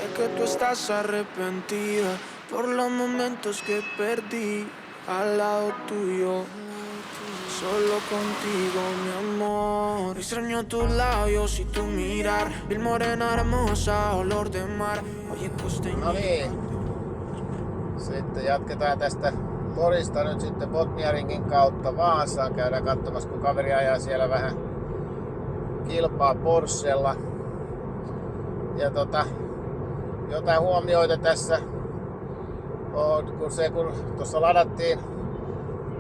Sé que tú estás arrepentida por los momentos que perdí al lado tuyo. Solo contigo, mi amor. Extraño tus labios y tu mirar. Piel morena hermosa, olor de mar. Oye, costeño. No niin. Sitten jatketaan tästä Porista nyt sitten Botniaringin kautta Vaasaan. Käydään katsomassa, kun kaveri ajaa siellä vähän kilpaa Porschella. Ja jotain huomioita tässä on, kun tuossa ladattiin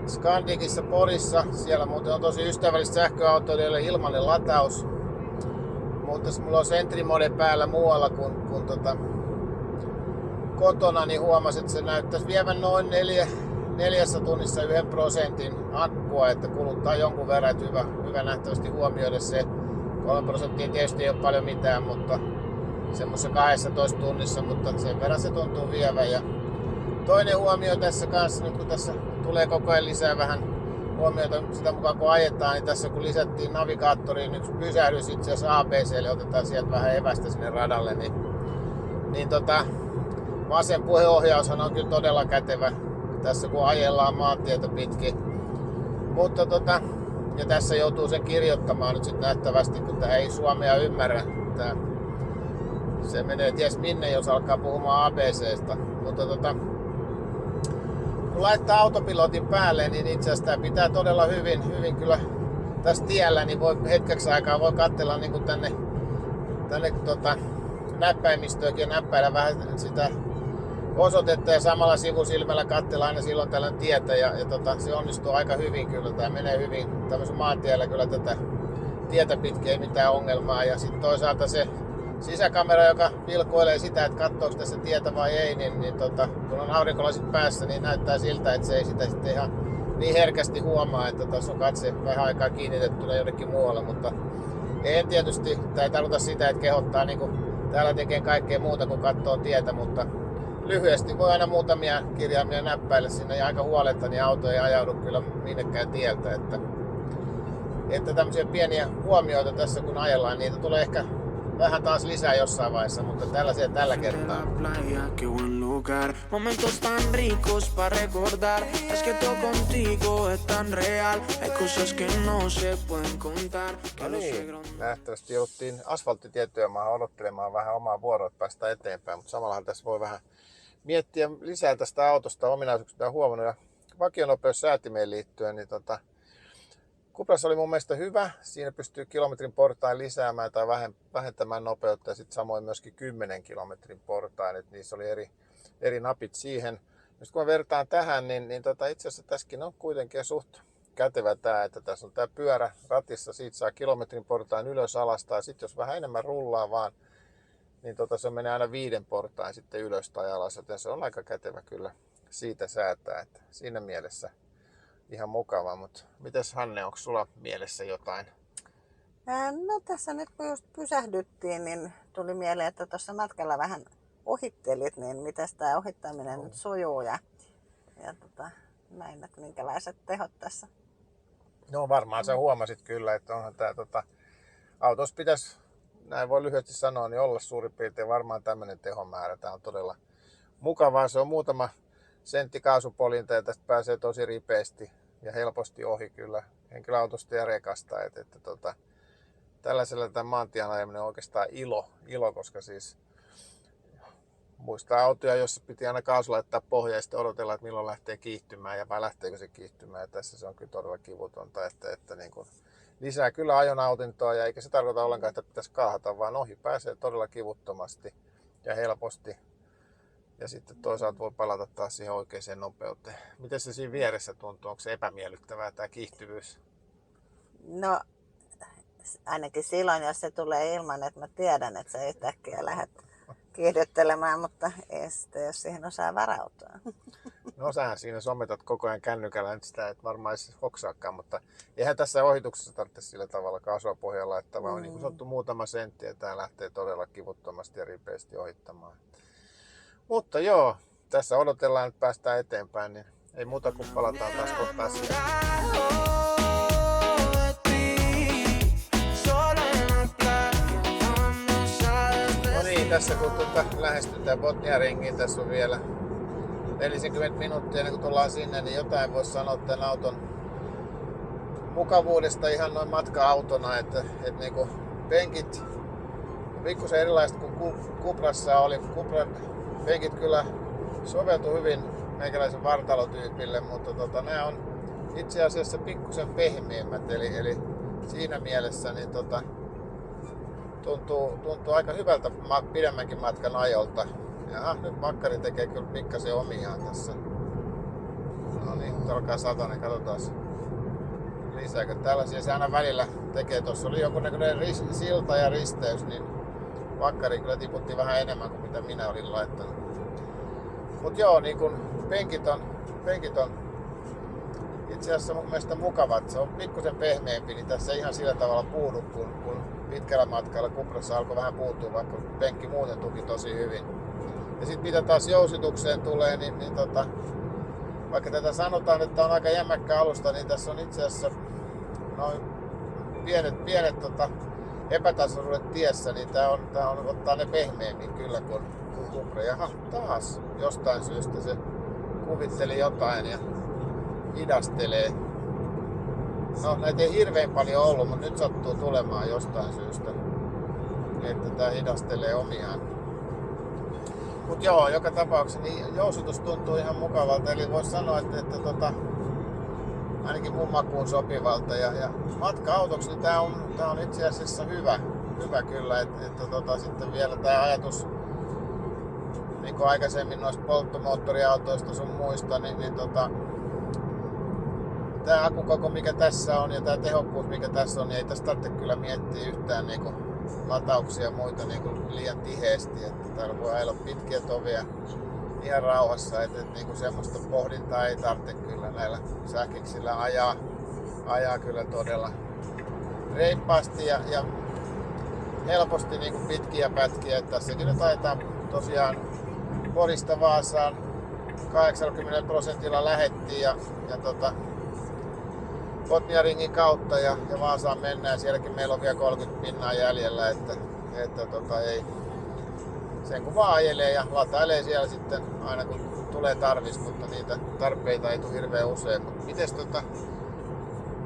Scandicissa Porissa. Siellä muuten on tosi ystävällistä sähköautoilijoille ilmainen lataus. Mutta jos mulla on Sentry Mode päällä muualla kuin kotona, niin huomasin, että se näyttäisi vievän noin 4 tunnissa 1% akkua, että kuluttaa jonkun verran. Hyvä nähtävästi huomioida se. 3% tietysti ei ole paljon mitään, mutta semmoisessa 12 tunnissa, mutta sen verran se tuntuu vievän. Ja toinen huomio tässä kanssa, nyt kun tässä tulee koko ajan lisää vähän huomioita sitä mukaan kun ajetaan, niin tässä kun lisättiin navigaattoriin yksi pysähdys itse asiassa ABClle, otetaan sieltä vähän evästä sinne radalle, niin vasen puheohjaushan on kyllä todella kätevä tässä kun ajellaan maantietä pitkin. Mutta ja tässä joutuu sen kirjoittamaan nyt sitten nähtävästi, kun tää ei suomea ymmärrä. Se menee ties minne, jos alkaa puhumaan ABCstä. Mutta kun laittaa autopilotin päälle, niin itse asiassa tää pitää todella hyvin kyllä tässä tiellä, niin voi hetkeksi aikaa voi katsella niin kuin tänne näppäimistöäkin ja näppäillä vähän sitä osoitetta ja samalla sivusilmällä katsella aina silloin tällöin tietä ja se onnistuu aika hyvin kyllä. Tää menee hyvin tämmöisen maantiellä kyllä tätä tietä pitkin, ei mitään ongelmaa. Ja sitten toisaalta se sisäkamera, joka vilkuilee sitä, että katsoako tässä tietä vai ei, niin kun on aurinkolasit päässä, niin näyttää siltä, että se ei sitä sitten ihan niin herkästi huomaa, että tässä on katse vähän aikaa kiinnitettynä jonnekin muualle. Mutta ei tietysti, tämä ei tarkoita sitä, että kehottaa niin kuin täällä tekee kaikkea muuta kuin katsoo tietä, mutta lyhyesti voi aina muutamia kirjaimia näppäillä sinne ja aika huoletta, niin auto ei ajaudu kyllä minnekään tieltä. Että tämmöisiä pieniä huomioita tässä kun ajellaan, niitä tulee ehkä vähän taas lisää jossain vaiheessa, mutta tällaisia tällä kertaa. Momentos tan ricos para recordar. Es que todo contigo es tan real. Hay cosas que no se pueden contar. No niin, nähtävästi jouduttiin asfalttitietyömaahan odottelemaan vähän omaa vuoroa, että päästään eteenpäin, mutta samallahan tässä voi vähän miettiä lisää tästä autosta ominaisuuksista ja huomannut. Ja vakionopeussäätimeen liittyen, niin Cuprassa oli mun mielestä hyvä. Siinä pystyy kilometrin portain lisäämään tai vähentämään nopeutta ja sitten samoin myöskin 10 kilometrin portain. Et niissä oli eri napit siihen. Jos kun mä vertaan tähän, niin itse asiassa tässäkin on kuitenkin suht kätevä tää, että tässä on tää pyörä ratissa, siitä saa kilometrin portain ylös alas tai sitten jos vähän enemmän rullaa vaan, niin se menee aina 5 portain sitten ylös tai alas, joten se on aika kätevä kyllä siitä säätää, että siinä mielessä ihan mukava, mutta mites Hanne, onko sulla mielessä jotain? No tässä nyt kun just pysähdyttiin, niin tuli mieleen, että tuossa matkalla vähän ohittelit, niin mitäs tämä ohittaminen nyt sujuu ja näin, että minkälaiset tehot tässä? No varmaan sä huomasit kyllä, että onhan tää autossa pitäisi, näin voi lyhyesti sanoa, niin olla suurin piirtein varmaan tämmöinen tehomäärä. Tää on todella mukavaa, se on muutama sentti kaasupoljinta ja tästä pääsee tosi ripeästi ja helposti ohi kyllä henkilöautosta ja rekasta. Että tällaisella tämä maantien ajaminen on oikeastaan ilo, koska siis muistaa autoja, jossa piti aina kaasu laittaa pohjaan ja sitten odotella, että milloin lähtee kiihtymään ja vai lähteekö se kiihtymään. Ja tässä se on kyllä todella kivutonta, että niin kuin lisää kyllä ajonautintoa ja eikä se tarkoita ollenkaan, että pitäisi kaahata, vaan ohi pääsee todella kivuttomasti ja helposti. Ja sitten toisaalta voi palata taas siihen oikeaan nopeuteen. Miten se siinä vieressä tuntuu? Onko se epämiellyttävää tämä kiihtyvyys? No ainakin silloin, jos se tulee ilman, että mä tiedän, että sä yhtäkkiä lähdet kiihdyttelemään, mutta ei sitten, jos siihen osaa varautua. No sähän siinä sometat koko ajan kännykällä nyt sitä, että varmaan ei se hoksaakaan, mutta eihän tässä ohituksessa tarvitse sillä tavalla kaasua pohjalla laittaa, vaan niin kuin sanottu muutama sentti ja tämä lähtee todella kivuttomasti ja ripeästi ohittamaan. Mutta joo, tässä odotellaan, että päästään eteenpäin, niin ei muuta kuin palataan taas kohta asiaan. No niin, tässä kun lähestytään Botniaringiin, tässä on vielä 40 minuuttia ennen kuin tullaan sinne, niin jotain voisi sanoa tämän auton mukavuudesta ihan noin matka-autona, että niinku penkit pikkusen erilaiset kuin Cuprassa oli. Cupran penkit kyllä soveltu hyvin meikäläisen vartalotyypille, mutta nämä on itse asiassa pikkusen pehmeämmät, eli siinä mielessä niin tuntuu aika hyvältä pidemmänkin matkan ajolta. Jaha, nyt makkari tekee kyllä pikkasen omiaan tässä. No niin, nyt alkaa satanen, katsotaan lisääkö tällaisia. Se aina välillä tekee, tuossa oli jonkunnäköinen silta ja risteys, niin makkari kyllä tiputti vähän enemmän kuin mitä minä olin laittanut. Mut joo, niin kun penkit on itse asiassa mun mielestä mukavat. Se on pikkusen pehmeämpi, niin tässä ei ihan sillä tavalla puudu, kun pitkällä matkalla Cuprassa alkoi vähän puuttua, vaikka penkki muuten tuki tosi hyvin. Ja sitten mitä taas jousitukseen tulee, niin vaikka tätä sanotaan, että on aika jämäkkä alusta, niin tässä on itse asiassa noin pienet epätasaisuudet tiessä, niin tää on ottaa ne pehmeämmin kyllä kuin Cupra. Jaha, taas jostain syystä se kuvitteli jotain ja hidastelee. No, näitä ei hirveän paljon ollut, mutta nyt sattuu tulemaan jostain syystä, että tää hidastelee omiaan. Mut joo, joka tapauksessa niin jousitus tuntuu ihan mukavalta, eli voisi sanoa, että ainakin mun makuun sopivalta. Ja matka-autoksi niin tää on itse asiassa hyvä kyllä, että sitten vielä tää ajatus, niin kuin aikaisemmin noista polttomoottoriautoista sun muista, niin tää akukoko mikä tässä on ja tää tehokkuus mikä tässä on, niin ei tästä tarvitse kyllä miettiä yhtään niinku latauksia ja muita niinku liian tiheesti, että täällä voi ajella pitkiä tovia ihan rauhassa, että niinku semmoista pohdintaa ei tarvitse kyllä näillä sähkiksillä ajaa kyllä todella reippaasti ja helposti niinku pitkiä pätkiä, että tässäkin nyt ajetaan tosiaan Porista Vaasaan 80% lähettiin ja Botniaringin kautta ja Vaasaan mennään. Sielläkin meillä on vielä 30 pinnaa jäljellä, että ei. Sen kun vaan ajelee ja latailee siellä sitten aina kun tulee tarvis, mutta niitä tarpeita ei tule hirveän usein. Mutta mites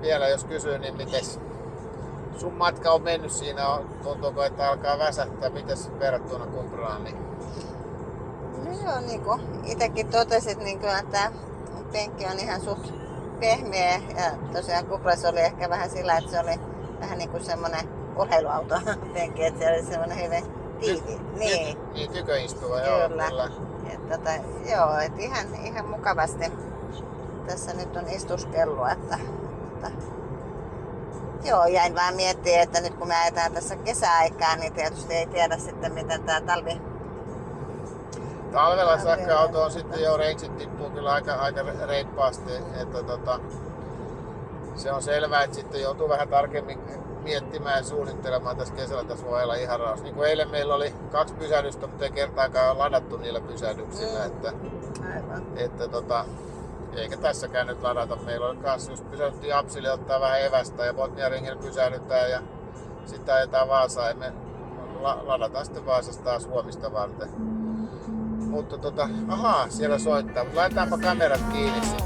vielä jos kysyy, niin mites sun matka on mennyt siinä? Tuntuuko, että alkaa väsähtää? Mites verrattuna Cupraan? Niin? No joo, niin kuin itsekin totesit, niin kyllä tämä penkki on ihan suht pehmeä. Ja tosiaan Cuprassa oli ehkä vähän sillä, että se oli vähän niin kuin semmonen urheiluauto penkki, että se oli semmonen hyvin tiivi. Niin tyköistuva, kyllä. Joo, kyllä. Joo, että ihan mukavasti tässä nyt on istuskellut, että joo, jäin vaan miettimään, että nyt kun me ajetaan tässä kesäaikaan, niin tietysti ei tiedä sitten miten tää Talvella sähköauto on sitten jo rangeit tippuu kyllä aika reippaasti, että se on selvää, että sitten joutuu vähän tarkemmin miettimään ja suunnittelemaan tässä kesällä, tässä voi olla ihan raus. Niin kuin eilen meillä oli 2 pysähdystä, mutta ei kertaakaan ladattu niillä pysähdyksillä, että eikä tässäkään nyt ladata. Meillä oli kanssa just pysähdyttiin Apsille ottaa vähän evästä ja Botniaringilla pysähdytään ja sitten ajetaan Vaasaan ja me ladataan sitten Vaasasta taas huomista varten. Mutta ahaa, siellä soittaa, mutta laitetaanpa kamerat kiinni sitten.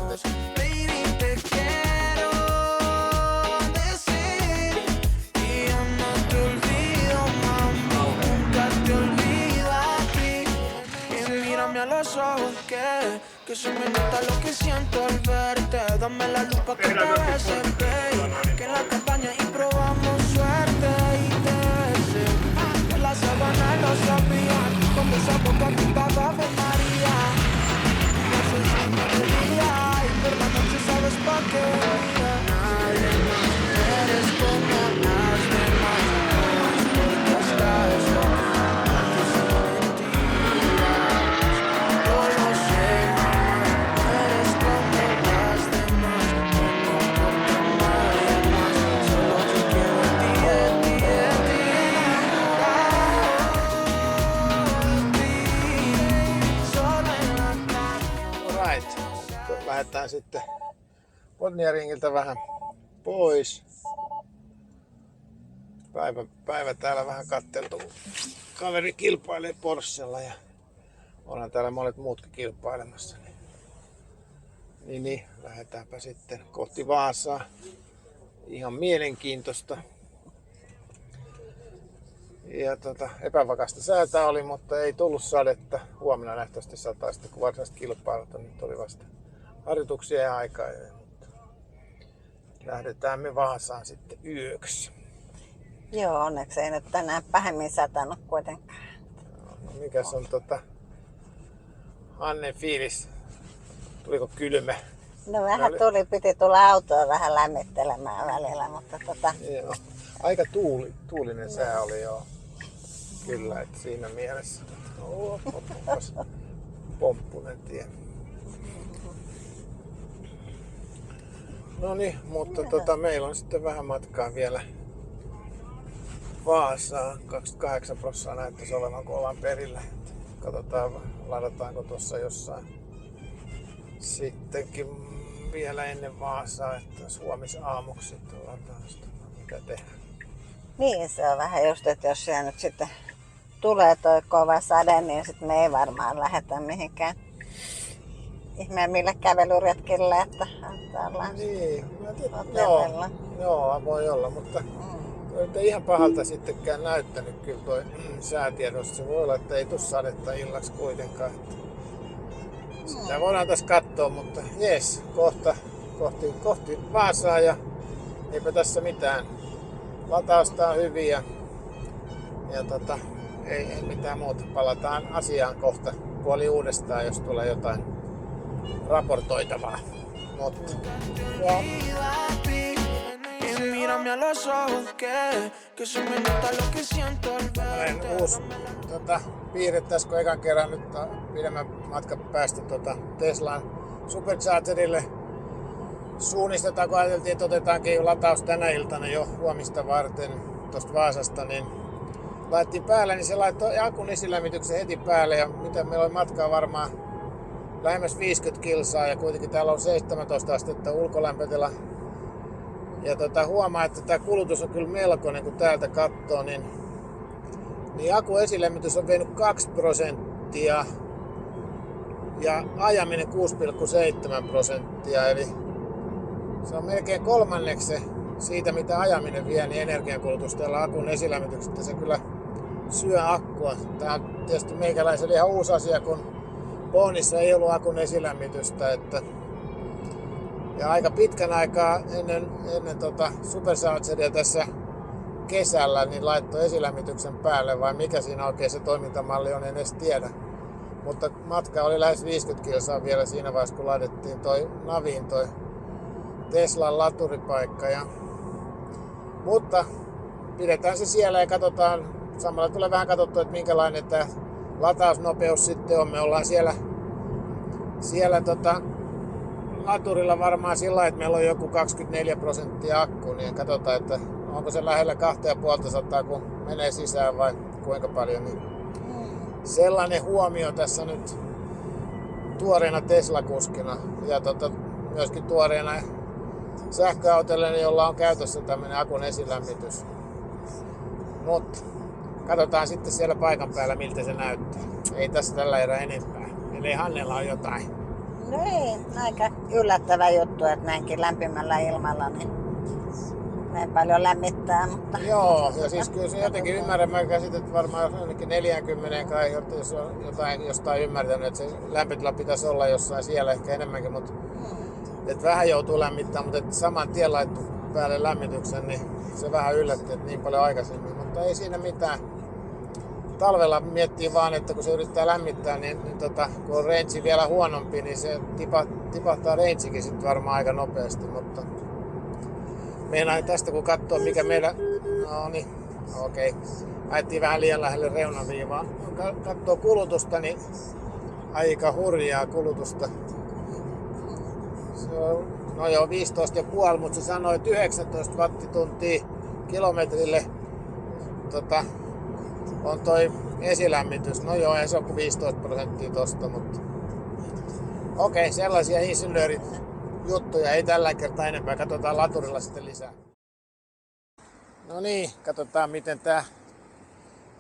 Que se me nota lo que siento al verte. Dame la luz pa' que te beses, babe. Que en la campaña y probamos suerte y te besé. En la sabana lo sabían. Con esa boca mi papá Ave María. No sé si me diría. Y por la noche sabes pa' qué venía. Nadie más eres como las demás. Porque hasta eso. Lähdetään sitten Botniaringiltä vähän pois. Päivä täällä vähän katteltu kaveri kilpailee Porschella ja onhan täällä monet muutkin kilpailemassa. Niin, lähdetäänpä sitten kohti Vaasaa. Ihan mielenkiintoista. Ja epävakasta säätä oli, mutta ei tullut sadetta. Huomenna nähtävästi sataa sitten, kun varsinaiset kilpailut on. Nyt oli vasta harjoituksia ja aikaa. Lähdetään me Vaasaan sitten yöksi. Joo, onneksi ei nyt tänään pahemmin satanut kuitenkaan. No, mikäs on Annen fiilis? Tuliko kylmä? No vähän tuli, piti tulla autoa vähän lämmittelemään välillä, mutta Joo. Aika tuulinen sää oli joo. Kyllä, että siinä mielessä. Onpas pomppunen tie. No niin, mutta meillä on sitten vähän matkaa vielä Vaasaan. 28% näyttäisi olevan, kun ollaan perillä. Katsotaan, ladataanko tuossa jossain sittenkin vielä ennen Vaasaa, että huomisaamuksi sitten lataan sitä, mitä tehdään. niin se on vähän just, että jos siellä nyt sitten tulee toi kova sade, niin sitten me ei varmaan lähetä mihinkään ihmeen millä kävelyretkille, että ollaan Niin, hotellilla. joo, voi olla, mutta ei ihan pahalta sittenkään näyttänyt kyllä toi säätiedossa. Se voi olla, että ei tule sadetta illaksi kuitenkaan. Sitä voidaan tässä katsoa, mutta jees, kohti Vaasaa ja eipä tässä mitään. Latausta on hyvin ja ei mitään muuta. Palataan asiaan kohta puoli uudestaan, jos tulee jotain raportoitavaa. Mutta Mírame a los ojos que se me nota lo que siento al verte. uusi piirre tässä, kun ekan kerran nyt pidemmän matkan päästä Teslan Superchargerille suunnistetaan, kun ajateltiin, että otetaankin lataus tänä iltana jo huomista varten tuosta Vaasasta, niin laitettiin päälle, niin se laittoi akun esilämmityksen heti päälle ja mitä meillä oli matkaa varmaan lähemmäs 50 kilsaa ja kuitenkin täällä on 17 astetta ulkolämpötila. Ja huomaa, että tämä kulutus on kyllä melkoinen, kun täältä katsoo, niin akun esilämmitys on vienyt 2% ja ajaminen 6,7%. Eli se on melkein kolmanneksi siitä, mitä ajaminen vie, niin energiankulutus tällä akun esilämmityksestä. Se kyllä syö akkua. Tämä on tietysti meikäläiselle ihan uusi asia, kun Boonissa ei ollut akun esilämmitystä. Ja aika pitkän aikaa ennen Superchargeria tässä kesällä niin laittoi esilämmityksen päälle, vai mikä siinä oikein se toimintamalli on, en edes tiedä. Mutta matka oli lähes 50 kilsaa vielä siinä vaiheessa, kun laitettiin naviin toi Teslan laturipaikka. Mutta pidetään se siellä ja katsotaan, samalla tulee vähän katsottua, että minkälainen tämä latausnopeus sitten on. Me ollaan siellä laturilla varmaan sillä lailla, että meillä on joku 24% akku, niin katsotaan, että onko se lähellä 2500, kun menee sisään vai kuinka paljon. Niin sellainen huomio tässä nyt tuoreena Tesla-kuskina ja myöskin tuoreena sähköautolle, jolla on käytössä tämmöinen akun esilämmitys. Mutta katsotaan sitten siellä paikan päällä, miltä se näyttää. Ei tässä tällä erää enempää, ellei Hannella ole jotain. No ei, aika yllättävä juttu, että näinkin lämpimällä ilmalla niin näin paljon lämmittää, mutta... Joo, ja siis kyllä se jotenkin ymmärrän, mä käsitän, että varmaan jonnekin 40 kai, jos on jostain ymmärtänyt, että se lämpötila pitäisi olla jossain siellä ehkä enemmänkin, mutta että vähän joutuu lämmittämään, mutta että saman tien laittu päälle lämmityksen, niin se vähän yllätti, että niin paljon aikaisemmin, mutta ei siinä mitään. Talvella miettii vaan, että kun se yrittää lämmittää, niin kun on range vielä huonompi, niin se tipahtaa rangekin sitten varmaan aika nopeasti, mutta meinaan tästä kun katsoo mikä meillä, no niin, okei, ajettiin vähän liian lähelle reunaviivaa. Katsoo kulutusta, niin aika hurjaa kulutusta. Se on, no joo, 15,5, mutta se sanoi, että 19 wattituntia kilometrille on toi esilämmitys. No joo, ei se ole kuin 15% tosta, mutta okei, sellaisia insinöörijuttuja ei tällä kertaa enempää. Katsotaan laturilla sitten lisää. No niin, katsotaan miten tää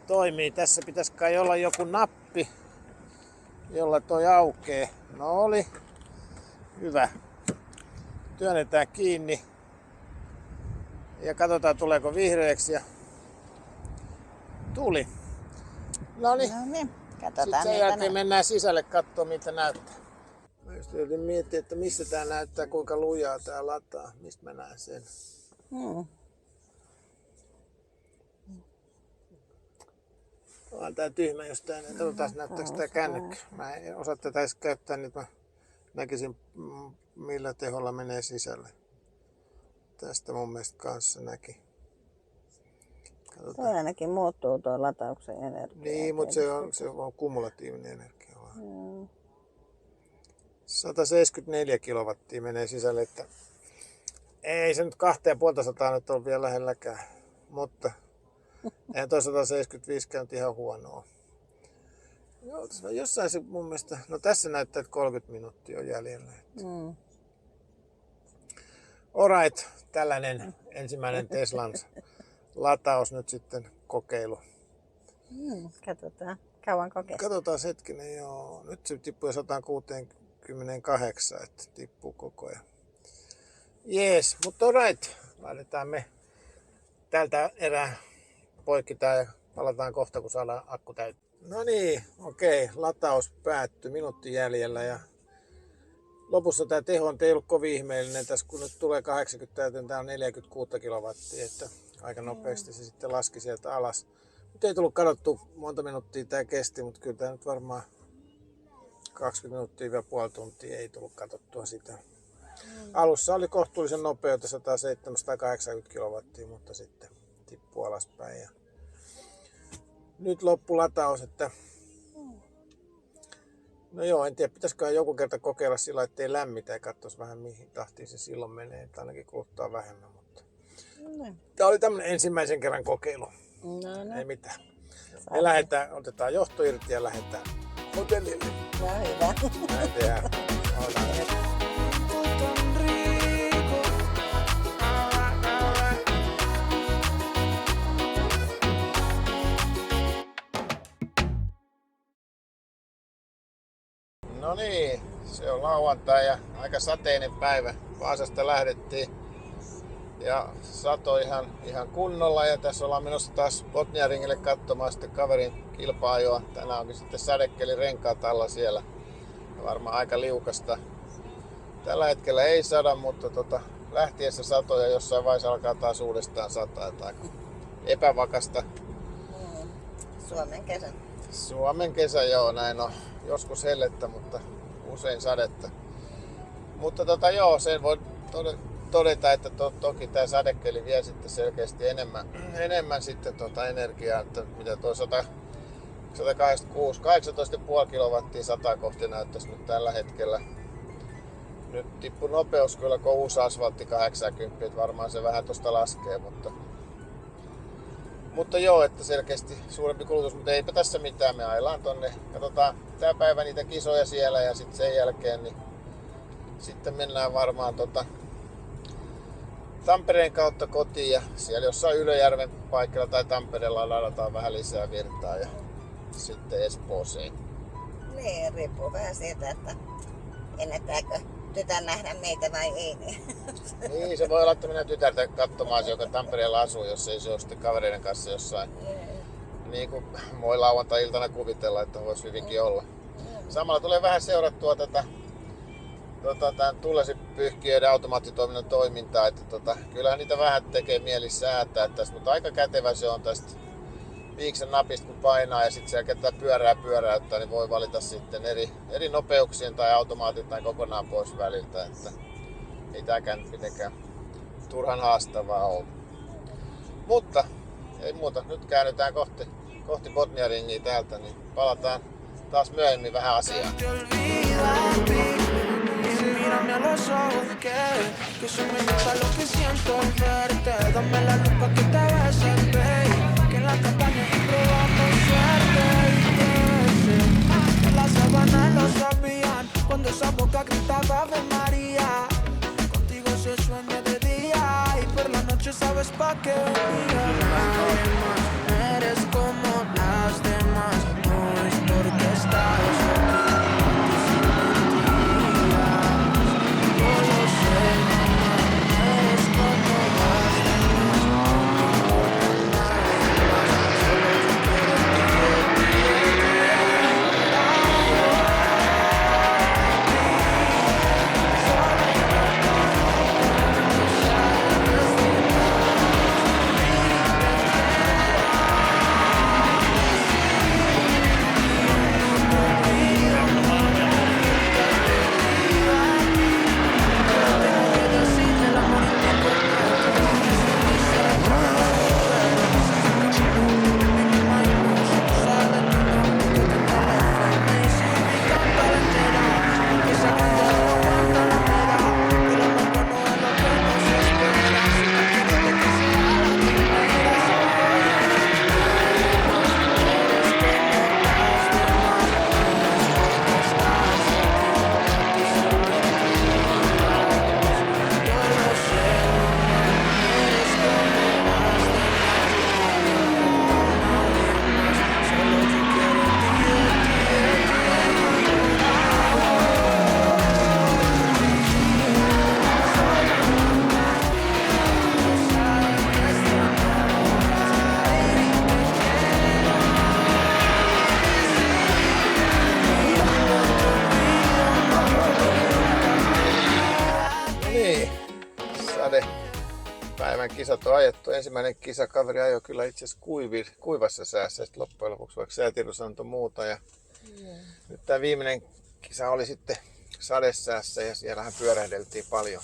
toimii. Tässä pitäisi kai olla joku nappi, jolla toi aukee. No oli. Hyvä. Työnnetään kiinni. Ja katsotaan tuleeko vihreäksi. Ja tuli. Noniin. No niin, Sitten katsotaan sen mitä jälkeen mennään sisälle katsoa mitä näyttää. Mä just yritin miettiä, että missä tää näyttää, kuinka lujaa tää lataa. Mistä mä näen sen? Onhan tää tyhmä jostain. Katsotaan näyttääkö tää kännykkä. Mä en osaa tätä edes käyttää, niin mä näkisin millä teholla menee sisälle. Tästä mun mielestä kanssa näki. Se ainakin muuttuu tuo latauksen energia. Niin, mutta se on kumulatiivinen energia. 174 kilowattia menee sisälle, että ei se nyt 2500 nyt ole vielä lähelläkään, mutta ei toi 175 käynyt ihan huonoa. Jossain se mun mielestä, no tässä näyttää, että 30 minuuttia on jäljellä. Alright, tällainen ensimmäinen Teslan lataus nyt sitten kokeilu. Katsotaan, kauan kokeillaan. Katsotaan hetkinen, joo. Nyt se tippuu 168, että tippuu koko ajan. Jees, mutta alright. Laitetaan me tältä erää poikki ja palataan kohta, kun saadaan akku täyttä. No niin, okei. Lataus päättyi, minuutti jäljellä ja lopussa tämä teho ei ollut kovin ihmeellinen. Tässä kun nyt tulee 80, joten tämä on 46 kilowattia, että aika nopeasti se sitten laski sieltä alas. Nyt ei tullut katsottu monta minuuttia tämä kesti, mutta kyllä tämä nyt varmaan 20 minuuttia ja puoli tuntia ei tullut katsottua sitä. Alussa oli kohtuullisen nopeutta 170-180 kilowattia, mutta sitten tippui alaspäin. Ja nyt loppulataus, että no joo, en tiedä, pitäisikö joku kerta kokeilla sillä, ettei lämmitä ja katsoisi vähän mihin tahtiin se silloin menee, että ainakin kuluttaa vähemmän. Mutta tämä oli tämmöinen ensimmäisen kerran kokeilu. Ei mitään. Me lähdetään, otetaan johto irti ja lähdetään hotellille. No hyvä. Näin tehdään. No niin, se on lauantai ja aika sateinen päivä. Vaasasta lähdettiin ja sato ihan kunnolla ja tässä ollaan menossa taas Botniaringille katsomaan sitten kaverin kilpa-ajoa. Tänään onkin sitten sadekelirenkaat alla siellä. Varmaan aika liukasta. Tällä hetkellä ei sada, mutta lähtiessä sato ja jossain vaiheessa alkaa taas uudestaan sataa. Että aika epävakasta. Suomen kesä. Suomen kesä, joo, näin on. Joskus hellettä, mutta usein sadetta. Mutta joo, sen voi todeta, että toki tämä sadekeli vie sitten selkeästi enemmän sitten energiaa, että mitä tuo 186, 18,5 kilowattia 100 kohti näyttäisi nyt tällä hetkellä. Nyt tippu nopeus kyllä, kun uusi asfaltti 80, että varmaan se vähän tuosta laskee, mutta joo, että selkeästi suurempi kulutus, mutta eipä tässä mitään, me aillaan tonne. Katsotaan tää päivä niitä kisoja siellä ja sitten sen jälkeen niin sitten mennään varmaan Tampereen kautta kotiin ja siellä jossain Ylöjärven paikalla tai Tampereella ladataan vähän lisää virtaa ja sitten Espooseen. Niin, riippuu vähän siitä, että ennättääkö tytär nähdä meitä vai ei. Niin, se voi olla, että minä tytärtä katsomaan se, joka Tampereella asuu, jos ei se ole sitten kavereiden kanssa jossain. Niin kuin voi lauantai-iltana kuvitella, että voisi hyvinkin olla. Samalla tulee vähän seurattua tätä tulesipyyhkiöiden automaattitoiminnan toimintaa, että kyllähän niitä vähän tekee mieli säätää tästä, mutta aika kätevä se on tästä viiksen napista kun painaa ja sitten siellä tätä pyöräyttää, niin voi valita sitten eri nopeuksien tai automaatit tai kokonaan pois väliltä, että ei tääkään mitenkään turhan haastavaa ole. Mutta ei muuta, nyt käännytään kohti Botniaringia täältä, niin palataan taas myöhemmin vähän asiaan. Mírame a los ojos que se me nota lo que siento al verte. Dame la luz pa' que te beses, babe. Que en la campaña probamos suerte y que las sábanas lo sabían cuando esa boca gritaba Ave María. Contigo se sueña de día y por la noche sabes pa' qué venía. Eres como la tänään kisat on ajettu. Ensimmäinen kisakaveri ajoi kyllä itse asiassa kuivassa säässä loppujen lopuksi, vaikka säätiedossa antoi muuta. Ja nyt tämä viimeinen kisa oli sitten sadesäässä ja siellähän pyörähdeltiin paljon.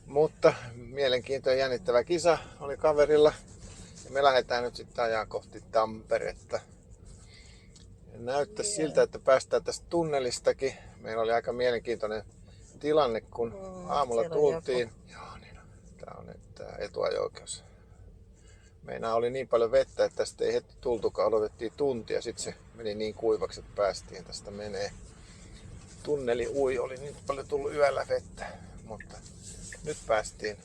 Mutta mielenkiintoinen jännittävä kisa oli kaverilla. Ja me lähdetään nyt sitten ajaa kohti Tamperetta. Ja näyttäisi siltä, että päästään tästä tunnelistakin. Meillä oli aika mielenkiintoinen tilanne, kun aamulla tultiin. Joo, niin on. Tää on nyt tää etuajo-oikeus. Meinaa oli niin paljon vettä, että tästä ei heti tultukaan. Odotettiin tuntia, sitten se meni niin kuivaksi, että päästiin tästä menee. Tunneli oli niin paljon tullut yöllä vettä, mutta nyt päästiin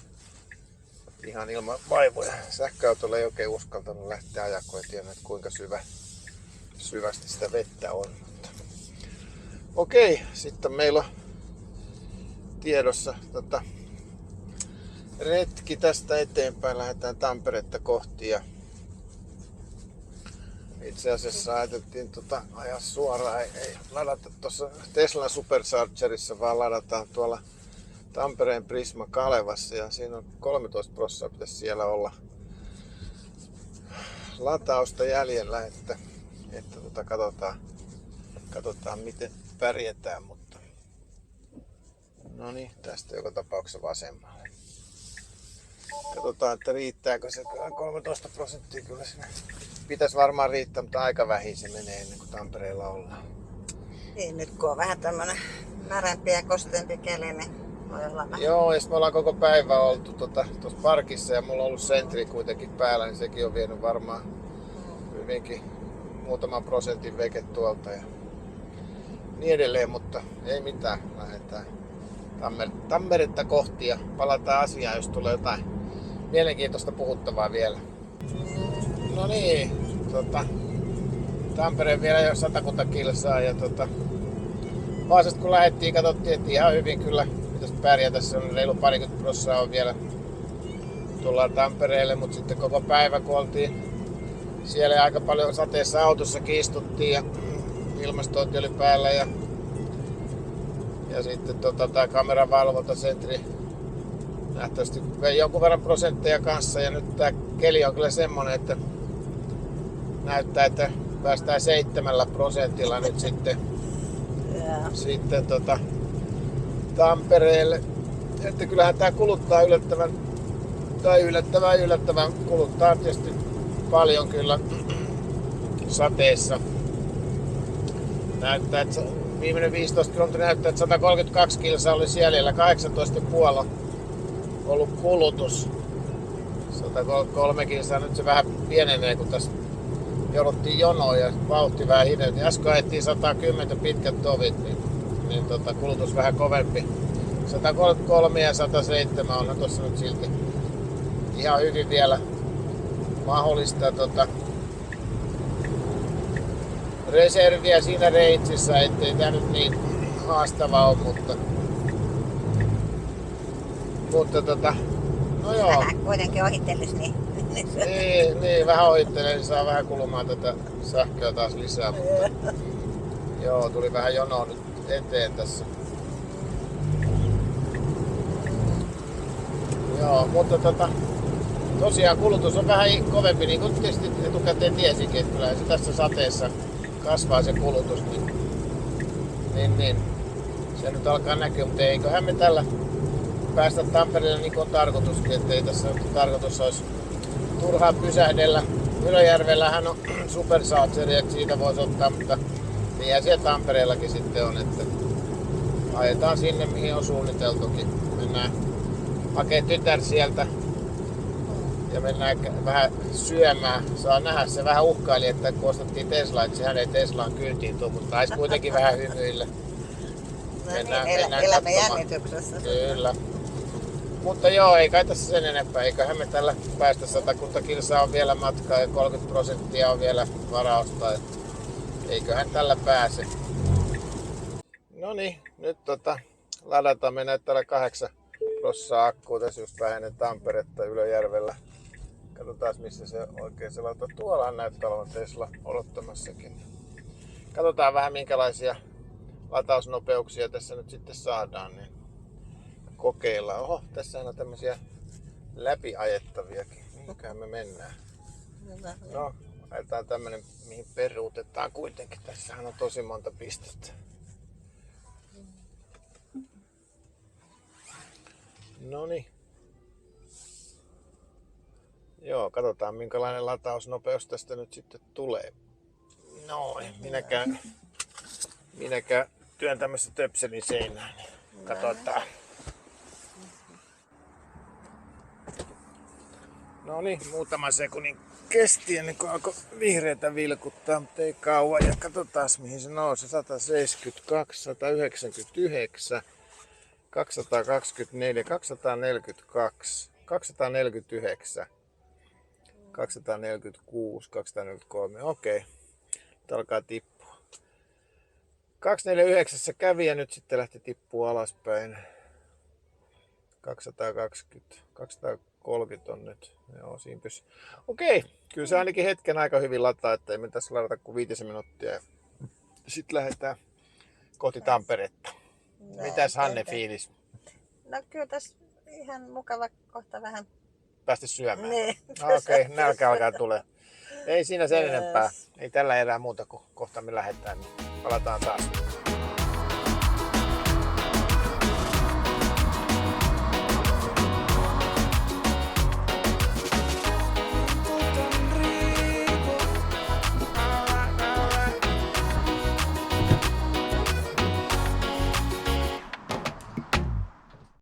ihan ilman vaivoja. Sähköautolla ei oikein uskaltanut lähteä ajaa, kun ei tiennyt, kuinka syvästi sitä vettä on. Mutta okei, sitten meillä on tiedossa retki tästä eteenpäin. Lähdetään Tamperetta kohti ja itse asiassa ajateltiin ajaa suoraan, ei ladata tuossa Tesla Superchargerissa, vaan ladataan tuolla Tampereen Prisma Kalevassa ja siinä on 13% pitäisi siellä olla latausta jäljellä, että katsotaan miten pärjätään, mutta no niin, tästä joka tapauksessa vasemmalle. Katsotaan, että riittääkö se 13%, kyllä sinne pitäisi varmaan riittää, mutta aika vähin se menee ennen kuin Tampereella ollaan. Niin, nyt kun on vähän tämmönen märempi ja kosteempi keli, niin voi olla vähän. Joo, ja me ollaan koko päivä oltu tuossa parkissa ja mulla on ollut sentri kuitenkin päällä, niin sekin on vienyt varmaan hyvinkin muutaman prosentin veke tuolta ja niin edelleen, mutta ei mitään. Lähdetään Tamperetta kohti ja palataan asiaan, jos tulee jotain mielenkiintoista puhuttavaa vielä. No niin, Tampereen vielä jo 100 kilsaa ja Vaasasta kun lähdettiin, katsottiin, että ihan hyvin kyllä pitäisi pärjätä. Se on reilu 20% on vielä. Tullaan Tampereelle, mutta sitten koko päivä kun oltiin siellä ja aika paljon sateessa autossakin istuttiin ja ilmastointi oli päällä ja sitten tämä kameran valvontasentri nähtävästi vei jonkun verran prosentteja kanssa ja nyt tämä keli on kyllä semmonen, että näyttää, että päästään 7% nyt sitten Tampereelle. Että kyllähän tää kuluttaa yllättävän kuluttaa tietysti paljon kyllä sateessa. Näyttää, että viimeinen 15 kilometriä näyttää, että 132 kilsaa oli jäljellä, 18,5 ollut kulutus. 103 kilsaa, nyt se vähän pienenee, kun tässä jouduttiin jonoon ja vauhti vähän hidempi. Äsken ajettiin 110 pitkät tovit, niin kulutus vähän kovempi. 133 ja 107 on tuossa nyt silti ihan hyvin vielä mahdollista reserviä siinä reitsissä, ettei tää nyt niin haastava ole, mutta no joo. Vähän kuitenkin ohittelis, niin Niin, vähän ohittelee, niin saa vähän kulumaan tätä sähköä taas lisää, mutta joo, tuli vähän jonoa nyt eteen tässä. Joo, mutta tosiaan kulutus on vähän kovempi, niin kuin tietysti etukäteen tiesinkin, että kyllä se tässä sateessa kasvaa se kulutus, niin se nyt alkaa näkyä, mutta eiköhän me tällä päästä Tampereelle niin kuin on tarkoituskin, ettei tässä nyt tarkoitus olisi turhaan pysähdellä. Ylöjärvellähän on Superchargeri, että siitä voisi ottaa, mutta niinhän siellä Tampereellakin sitten on, että ajetaan sinne mihin on suunniteltukin. Mennään hakee tytär sieltä ja mennään vähän syömään. Saa nähdä, se vähän uhkaili, että kun ostettiin Tesla, että sehän ei Teslaan kyytiin tule, mutta taisi kuitenkin vähän hymyillä. mennään elämme jännityksessä. Kyllä. Mutta joo, ei kai tässä sen enempää. Eiköhän me tällä päästä 100 kilsaa on vielä matkaa ja 30% on vielä varausta. Eiköhän tällä pääse. No niin, nyt ladataan. Me näyttää 8% akkuu. Tässä just vähenen Tamperetta Ylöjärvellä. Katsotaan missä se oikein se lataa. Tuollahan näyttää olevan Tesla odottamassakin. Katsotaan vähän minkälaisia latausnopeuksia tässä nyt sitten saadaan. Niin kokeillaan. Oho, tässä on tämmöisiä läpi ajettaviakin. Mihinkään me mennään? No, ajetaan tämmönen, mihin peruutetaan kuitenkin. Tässähän on tosi monta pistettä. Noniin. Joo, katsotaan minkälainen latausnopeus tästä nyt sitten tulee. Noin, minäkään työn tämmöistä töpselin seinään. Katsotaan. No niin, muutaman sekunnin kesti ennen kuin alkoi vihreätä vilkuttaa, mutta ei kauan. Ja katsotaan mihin se nousi. 172, 199, 224, 242, 249, 246, 243. Okei, nyt alkaa tippua. 249 kävi ja nyt sitten lähti tippua alaspäin. 220, 230 on nyt. Joo, siinä pysyy. Okei, kyllä se ainakin hetken aika hyvin lataa, ettei me tässä ladata kuin 5 minuuttia. Sitten lähdetään kohti Tamperetta. Mitäs Hanne fiilis? No kyllä tässä ihan mukava kohta vähän. Päästä syömään? Niin. Okei, nälkä alkaa tulee. Ei siinä sen enempää. Ei tällä erää muuta kuin kohta me lähdetään. Niin palataan taas.